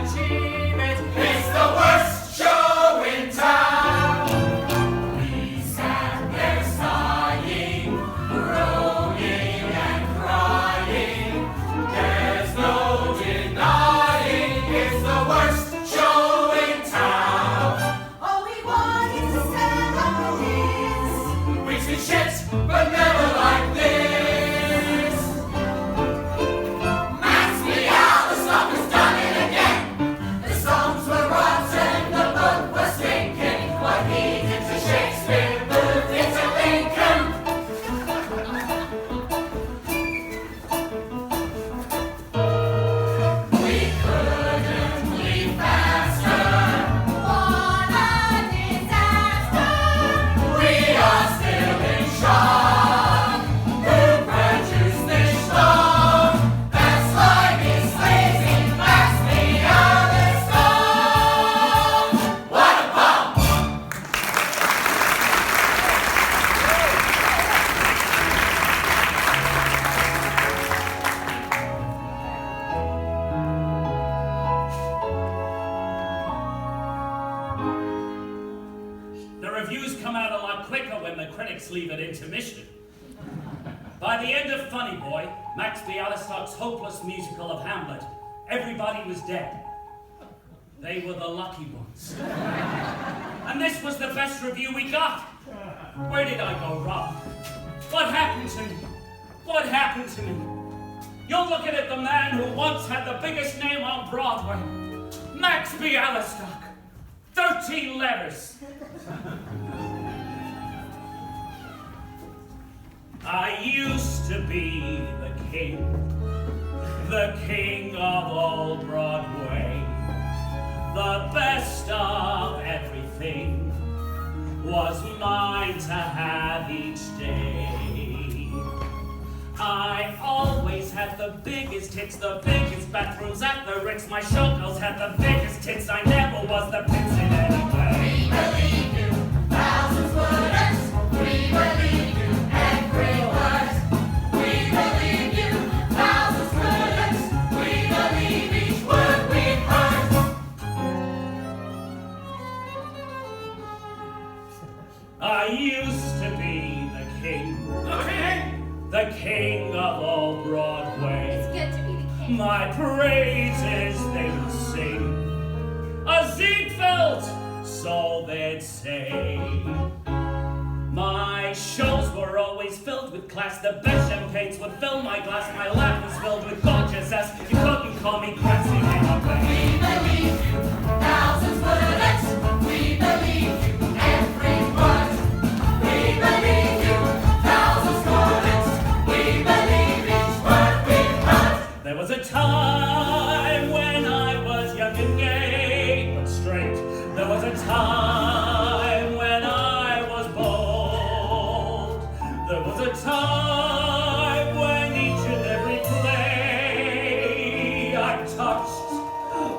achieve it. It's the worst show in town. We sat there sighing, groaning and crying. There's no denying it's the worst show in town. All we want is to set up his. We've seen shit, but never like this. Max Bialystock has done it again. The songs were rotten, the book was stinking. What he did to Shakespeare moved it to Lincoln. We couldn't leave faster. What a disaster! We are still in shock. Who produced this schlong? That slimy, slazy Max Bialystock. What a bum! The reviews come out a lot quicker when the critics leave at intermission. By the end of Funny Boy, Max Bialystock's hopeless musical of Hamlet, everybody was dead. They were the lucky ones. And this was the best review we got. Where did I go wrong? What happened to me? What happened to me? You're looking at the man who once had the biggest name on Broadway, Max Bialystock. 13 letters. I used to be the king of all Broadway, the best of everything was mine to have each day. I always had the biggest hits, the biggest bathrooms at the Ritz. My showgirls had the biggest tits. I never was the prince in any way. We believe you, thousands wouldn't. We believe you, every word. We believe you, thousands couldn't. We believe each word we've heard. I used to be the king of all Broadway. It's good to be the king. My praises they would sing, a Ziegfeld, so they'd say. My shows were always filled with class, the best champagnes would fill my glass. My laugh was filled with gorgeousness, you couldn't call me crassy anyway. We believe you, thousands wouldn't. We believe you, every word. We believe you, thousands couldn't. We believe each word we've heard. There was a time when I was young and gay, but straight. There was a time when I was bold. There was a time when each and every play I touched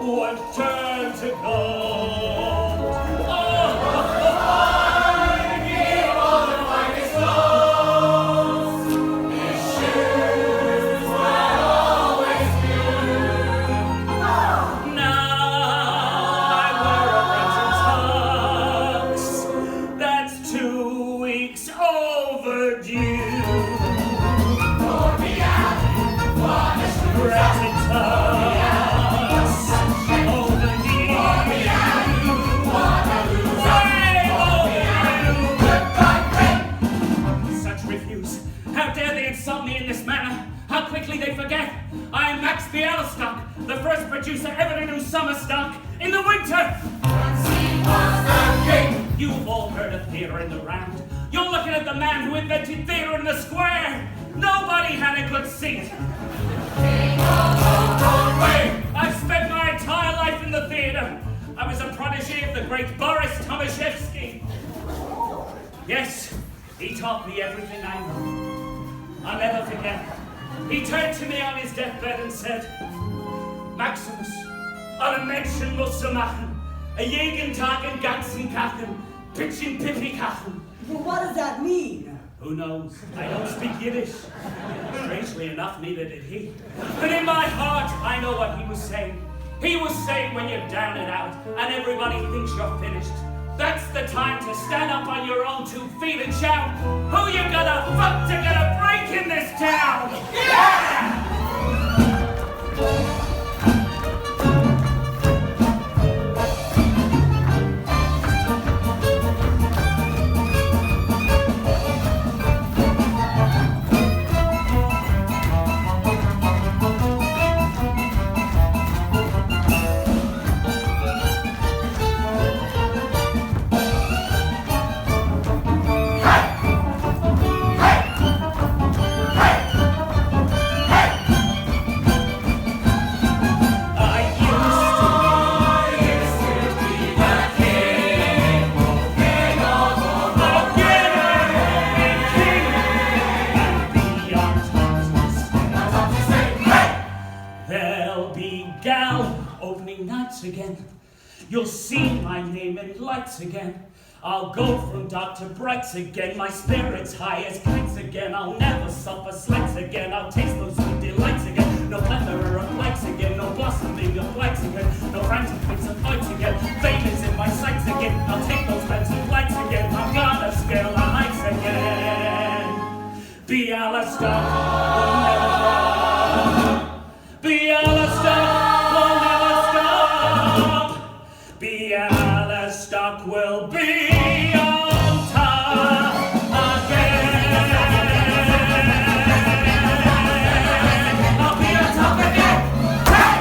would turn to gold. I give all the finest clothes. His shoes were always new. Now I wear a rented tux that's 2 weeks overdue. For reality, what a shoe. Rented tux overdue. What a loser. Way overdue. Goodbye, great. Such refuse. How dare they insult me in this manner? How quickly they forget. I am Max Bialystock, the first producer ever to do summer stock in the winter. Once he was the king. You've all heard of theatre in the round. You're looking at the man who invented theatre in the square. Nobody had a good seat. King of all Broadway. I've spent my entire life in the theatre. I was a protege of the great Boris Tomaszewski. Yes, he taught me everything I know. I'll never forget. He turned to me on his deathbed and said, Maximus, alle Menschen musst machen, a jeden Tag in ganzen Kachen, pitchen pipi kachen. Well, what does that mean? Who knows? I don't speak Yiddish. Strangely enough, neither did he. But in my heart, I know what he was saying. He will say when you're down and out and everybody thinks you're finished. That's the time to stand up on your own 2 feet and shout, who you gonna fuck to get a break in this town? Yeah! Again. You'll see my name in lights again. I'll go from dark to bright again. My spirit's high as kites again. I'll never suffer slights again. I'll taste those sweet delights again. No plethora of lights again. No blossoming of lights again. No frantic fits and fights again. Fame is in my sights again. I'll take those fancy flights again. I'm gonna scale the heights again. Be Alistair will never stop. Be Alistair. Stock will be on top again. I'll be on top again. Hey!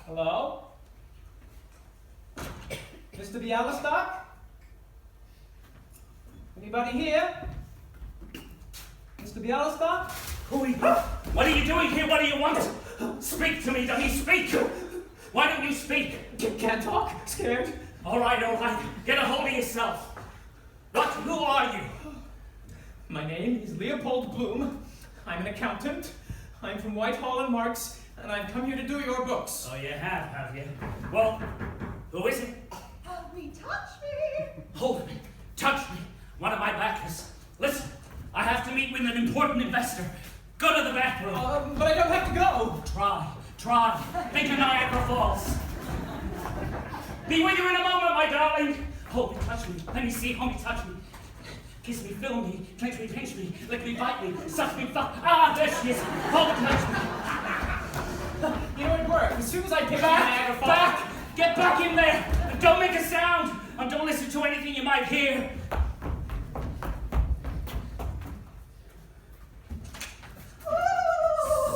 Hello? Mr. Bialystok? Anybody here? Mr. Bialystok? Who are you? What are you doing here? What do you want? Speak to me, dummy, speak! Why don't you speak? Can't talk? Scared? All right. Get a hold of yourself. Who are you? My name is Leopold Bloom. I'm an accountant. I'm from Whitehall and Marks, and I've come here to do your books. Oh, you have you? Well, who is it? Help me, touch me. Hold me. Touch me. One of my backers. Listen, I have to meet with an important investor. Go to the bathroom. But I don't have to go. Try. Think of Niagara Falls. Be with you in a moment, my darling. Hold me, touch me. Let me see. Hold me, touch me. Kiss me, fill me, clench me, pinch me, lick me, bite me, suck me, fuck. Ah, there she is. Hold me, touch me. You know, it worked. As soon as I picked Niagara Falls. Back! Get back in there! And don't make a sound! And don't listen to anything you might hear.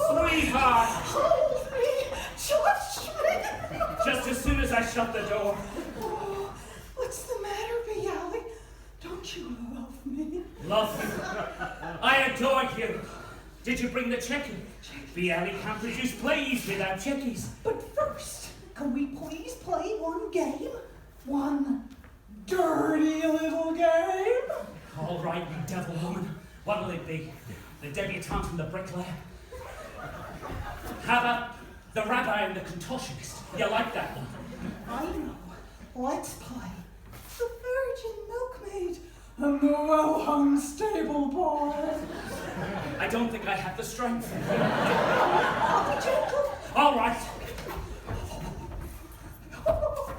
Sweetheart! Hold me, touch me. Just as soon as I shut the door. Oh, what's the matter, Bialy? Don't you love me? Love you. I adore you. Did you bring the check-in? Bialy can't produce plays without checkies. But first, can we please play one game? One dirty little game? All right, you devil woman. What'll it be? The debutante and the bricklayer? How about the rabbi and the contortionist? You like that one? I know. Let's play the Virgin Milkmaid and the well-hung stable boy. I don't think I have the strength. I'll be gentle. All right. Oh,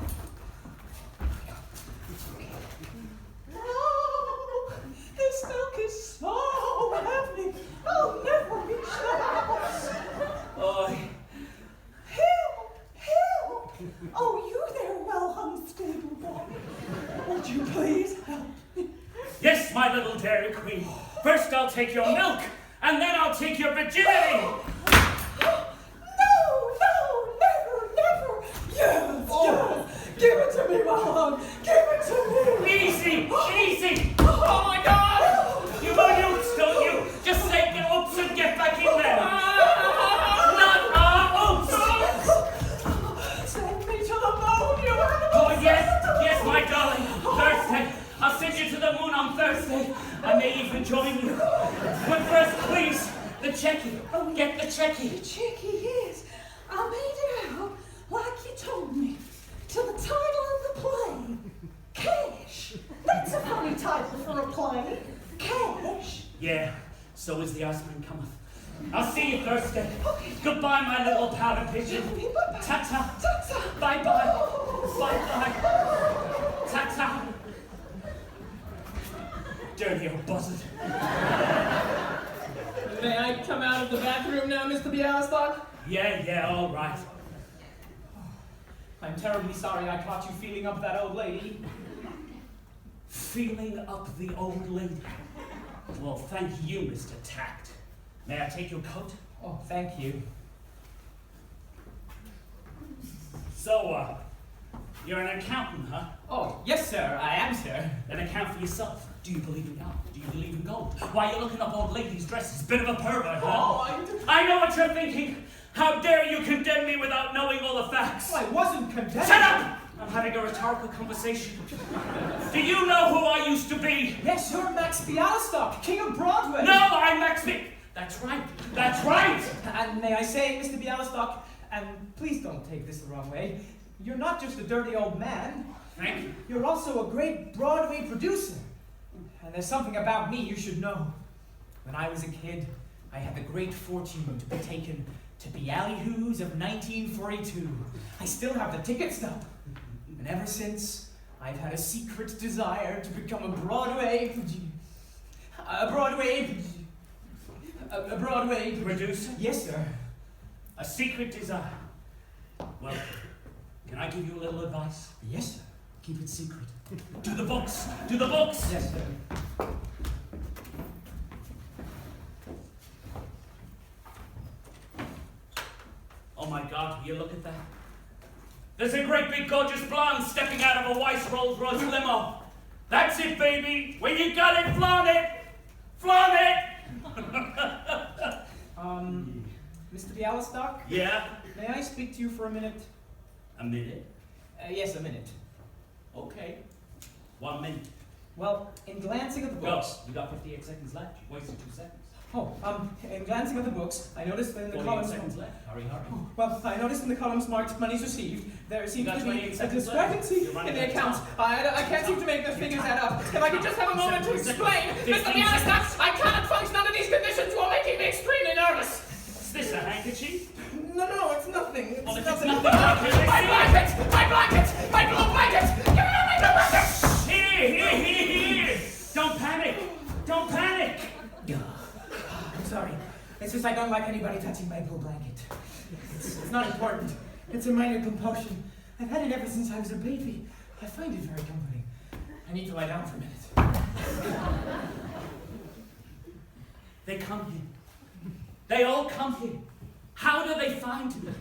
this milk is so heavy. I'll never reach the house. Oi. Help! Oh, you there, well-hung stable boy. Would you please help me? Yes, my little Dairy Queen. First I'll take your milk, and then I'll take your virginity. No, never. Yes. Give it to me, well-hung. Give it to me. Easy. Oh my God! You knowing you. But first, please, the checkie. Oh, Get the The checkie. cheeky is, I made it out like you told me, to the title of the play, Cash. That's a funny title for a play, Cash. Yeah, so is the Iceman cometh. I'll see you Thursday. Okay. Goodbye, my little powder pigeon. Bye-bye. Ta-ta. Ta-ta. Bye-bye. Oh. Bye-bye. Ta-ta. Dirty old buzzard. May I come out of the bathroom now, Mr. Bialystok? Yeah, all right. I'm terribly sorry I caught you feeling up that old lady. Feeling up the old lady. Well, thank you, Mr. Tact. May I take your coat? Oh, thank you. So, you're an accountant, huh? Oh, yes, sir, I am, sir. Then account for yourself. Do you believe in God? Do you believe in gold? Why, you're looking up old ladies' dresses. Bit of a pervert, huh? Oh, I know what you're thinking. How dare you condemn me without knowing all the facts? I wasn't condemned. Shut up! I'm having a rhetorical conversation. Do you know who I used to be? Yes, you're Max Bialystok, King of Broadway. No, I'm Max Vick. That's right. That's right. And may I say, Mr. Bialystok, and please don't take this the wrong way, you're not just a dirty old man. Thank you. You're also a great Broadway producer. And there's something about me you should know. When I was a kid, I had the great fortune to be taken to Ballyhoo's of 1942. I still have the ticket stub. And ever since, I've had a secret desire to become a Broadway Producer? Yes, sir. A secret desire. Well, can I give you a little advice? Yes, sir. Keep it secret. Do the books. Do the books. Yes, sir. Oh my God, will you look at that? There's a great big gorgeous blonde stepping out of a white Rolls Royce limo. That's it, baby. When you got it, flaunt it. Flaunt it. Mr. Bialystok, Yeah? may I speak to you for a minute? A minute? Yes, a minute. Okay. 1 minute. Well, in glancing at the Go. books... You got 58 seconds left. You wasted 2 seconds. In glancing at the books, I noticed that in the 48 columns... seconds left. Hurry, hurry. Well, I noticed in the columns marked monies received, there seems got to be 28 a seconds discrepancy left. You're running in the out of accounts. time. I can't seem to make the figures add up. If I could just have a moment to 17 explain. seconds. Mr. Bialystok, I cannot function under these conditions. You are making me extremely nervous. Is this a handkerchief? No, it's nothing. It's Well, if nothing. it's nothing, I can My blanket! My blanket! My blue blanket! Give me my blue blanket! Here! Don't panic! Don't panic! I'm sorry. It's just I don't like anybody touching my blue blanket. It's not important. It's a minor compulsion. I've had it ever since I was a baby. I find it very comforting. I need to lie down for a minute. They come here. They all come here. How do they find me?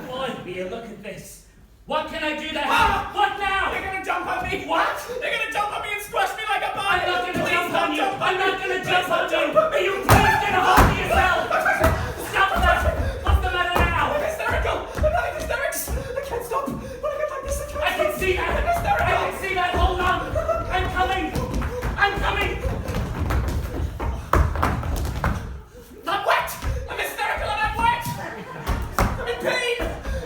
Boy, will you look at this. What can I do to help? What now? They're gonna jump on me! What? They're gonna jump on me and squash me like a ball! I'm not gonna Please jump don't on you! jump I'm not gonna Please jump don't on jump you! on me! Are you please get a hold of yourself? Stop that! What's the matter now? I'm hysterical! I'm having hysterics! I can't stop! When I get like this, I can't I can see that! I'm hysterical! I can see that! Hold on! I'm coming! I'm coming! I'm wet! I'm hysterical and I'm wet! I'm in pain!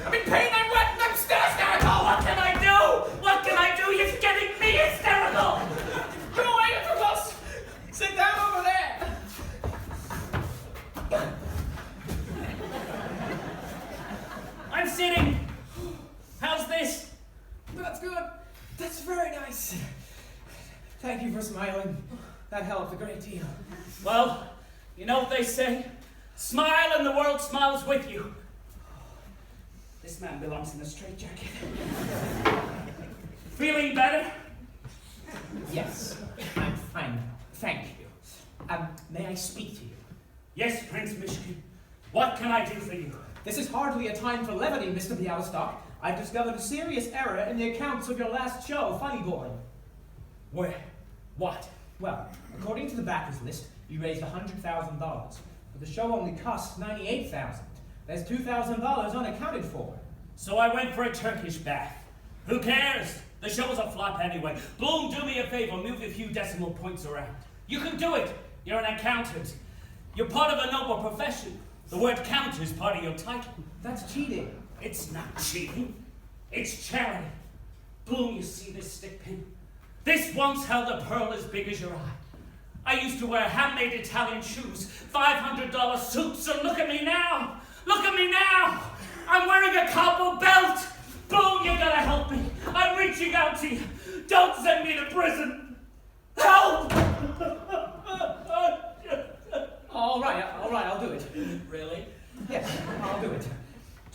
I'm in pain, I'm wet, and I'm still hysterical! What can I do? What can I do? You're getting me hysterical! Go away, Mr. Close! Sit down over there! I'm sitting! How's this? That's good. That's very nice. Thank you for smiling. That helped a great deal. Well, you know what they say? Smile and the world smiles with you. This man belongs in a straitjacket. Feeling better? Yes, I'm fine. Thank you. May I speak to you? Yes, Prince Michigan. What can I do for you? This is hardly a time for levity, Mr. Bialystok. I've discovered a serious error in the accounts of your last show, Funny Boy. Where? What? Well, according to the backers list, you raised $100,000, but the show only cost $98,000. There's $2,000 unaccounted for. So I went for a Turkish bath. Who cares? The show was a flop anyway. Bloom, do me a favor, move a few decimal points around. You can do it. You're an accountant. You're part of a noble profession. The word count is part of your title. That's cheating. It's not cheating. It's charity. Bloom, you see this stick pin? This once held a pearl as big as your eye. I used to wear handmade Italian shoes, $500 suits, and look at me now. Look at me now. I'm wearing a cowboy belt. Bloom, you gotta help me. I'm reaching out to you. Don't send me to prison. Help! All right, I'll do it. Really? Yes, I'll do it.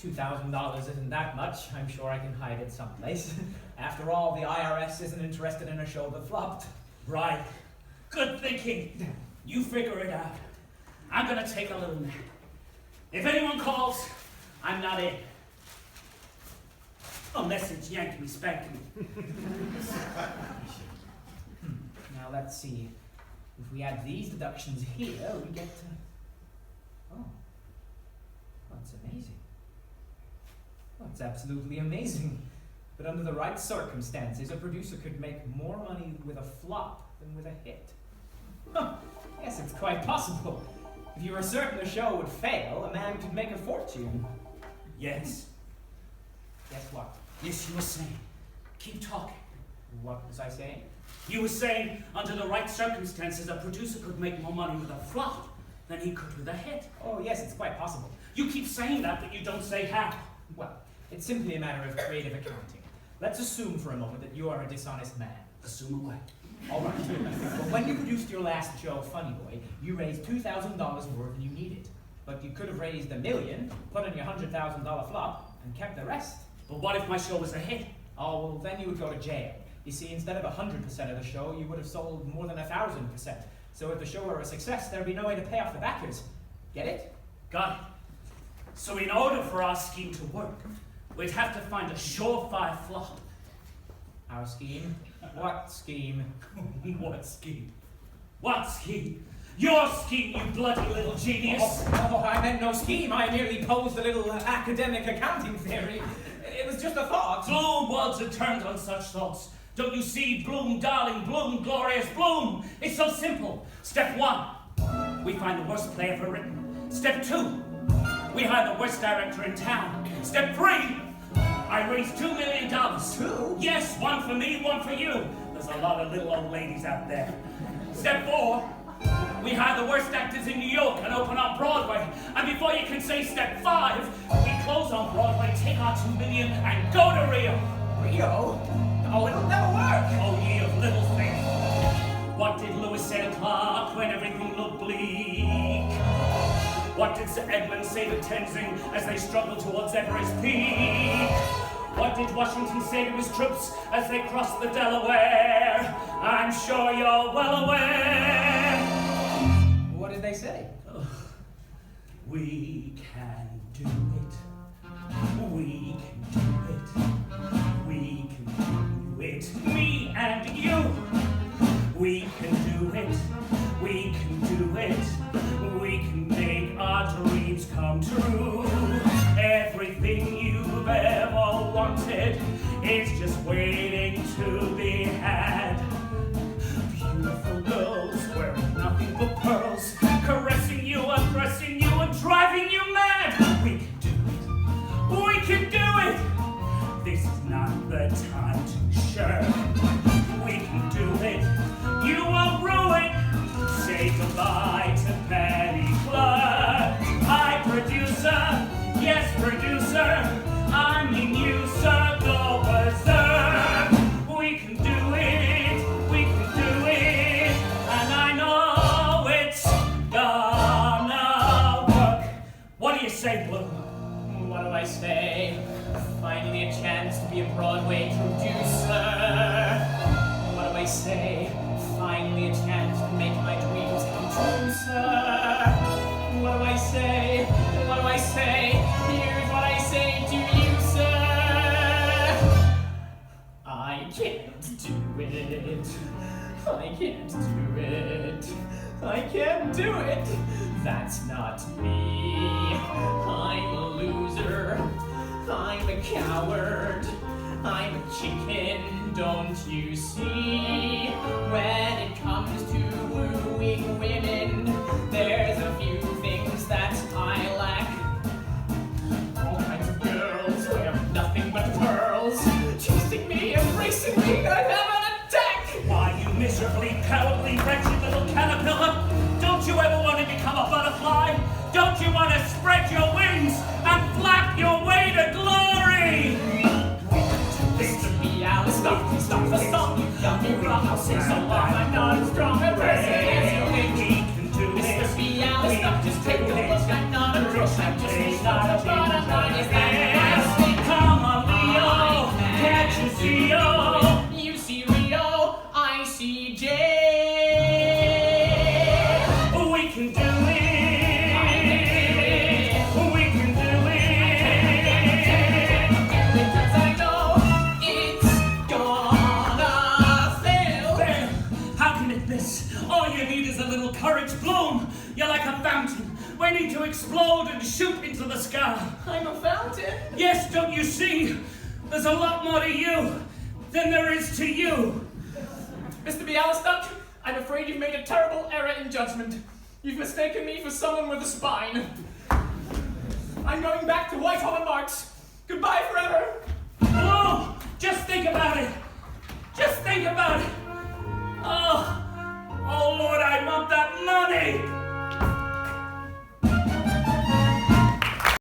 $2,000 isn't that much. I'm sure I can hide it someplace. After all, the IRS isn't interested in a show that flopped. Right. Good thinking. You figure it out. I'm gonna take a little nap. If anyone calls, I'm not in. Unless it's Yankee spanking. Now let's see. If we add these deductions here, we get to... Oh. That's amazing. That's absolutely amazing. But under the right circumstances, a producer could make more money with a flop than with a hit. Huh. Yes, it's quite possible. If you were certain the show would fail, a man could make a fortune. Yes? Guess what? Yes, you were saying. Keep talking. What was I saying? You were saying, under the right circumstances, a producer could make more money with a flop than he could with a hit. Oh, yes, it's quite possible. You keep saying that, but you don't say how. Well, it's simply a matter of creative accounting. Let's assume for a moment that you are a dishonest man. Assume away. All right. But when you produced your last show, Funny Boy, you raised $2,000 more than you needed. But you could have raised $1 million, put in your $100,000 flop, and kept the rest. But what if my show was a hit? Oh, well, then you would go to jail. You see, instead of 100% of the show, you would have sold more than 1,000%. So if the show were a success, there'd be no way to pay off the backers. Get it? Got it. So in order for our scheme to work, we'd have to find a surefire flop. Our scheme? What scheme? What scheme? What scheme? Your scheme, you bloody little genius! Oh, I meant no scheme. I merely posed a little academic accounting theory. It was just a thought. Bloom words are turned on such thoughts. Don't you see? Bloom, darling, bloom, glorious, bloom! It's so simple. Step 1, we find the worst play ever written. Step 2, we hire the worst director in town. Step 3, I raise $2 million. 2? Yes, one for me, one for you. There's a lot of little old ladies out there. Step 4, we hire the worst actors in New York and open on Broadway. And before you can say step 5, we close on Broadway, take our $2 million, and go to Rio. Rio? Oh, it'll never work. Oh, ye of little faith. What did Lewis say to Clark when everything looked bleak? What did Sir Edmund say to Tenzing as they struggled towards Everest Peak? What did Washington say to his troops as they crossed the Delaware? I'm sure you're well aware. What did they say? We can do it. We can do it. We can do it. Me and you. We can do it. We can do it. We can make our dreams come true. Everything you've ever wanted is just waiting to be had. Beautiful girls wearing nothing but pearls, caressing you, undressing you, and driving you mad. We can do it. We can do it. This is not the time to shirk. We can do it. You will ruin. Say goodbye to Penny Clark. Hi, producer. Yes, producer. I mean you, sir. Go berserk. We can do it. We can do it. And I know it's gonna work. What do you say, Blue? What do I say? Finally a chance to be a Broadway producer. What do I say? Finally a chance to make my dreams come true, sir. What do I say? What do I say? Here's what I say to you, sir. I can't do it. I can't do it. I can't do it. That's not me. I'm a loser. I'm a coward. I'm a chicken, don't you see? When it comes to wooing women. There's a few things that I lack. All kinds of girls who have nothing but pearls. Choosing me, embracing me, I have an attack! Why, you miserably, cowardly, wretched little caterpillar? Don't you ever want to become a butterfly? Don't you want to spread your wings and flap your way to glory? Mr. Meow, stop the song, you've done me wrong. I'll sing so long, I'm not as strong a person as you think. Mr. Meow, stop, just take a look. I'm not a crook, I'm just a not a bottom line. Is that nasty? Come on, Leo, can't you see, oh? You see Rio, I see J. We can do it. We can do it. Because I know it's gonna fail. There, how can it miss? All you need is a little courage. Bloom. You're like a fountain, waiting to explode and shoot into the sky. I'm a fountain. Yes, don't you see? There's a lot more to you than there is to you. Mr. Bialystok, I'm afraid you've made a terrible error in judgment. You've mistaken me for someone with a spine. I'm going back to Whitehall and Marks. Goodbye forever. Oh, just think about it. Just think about it. Oh, Lord, I want that money.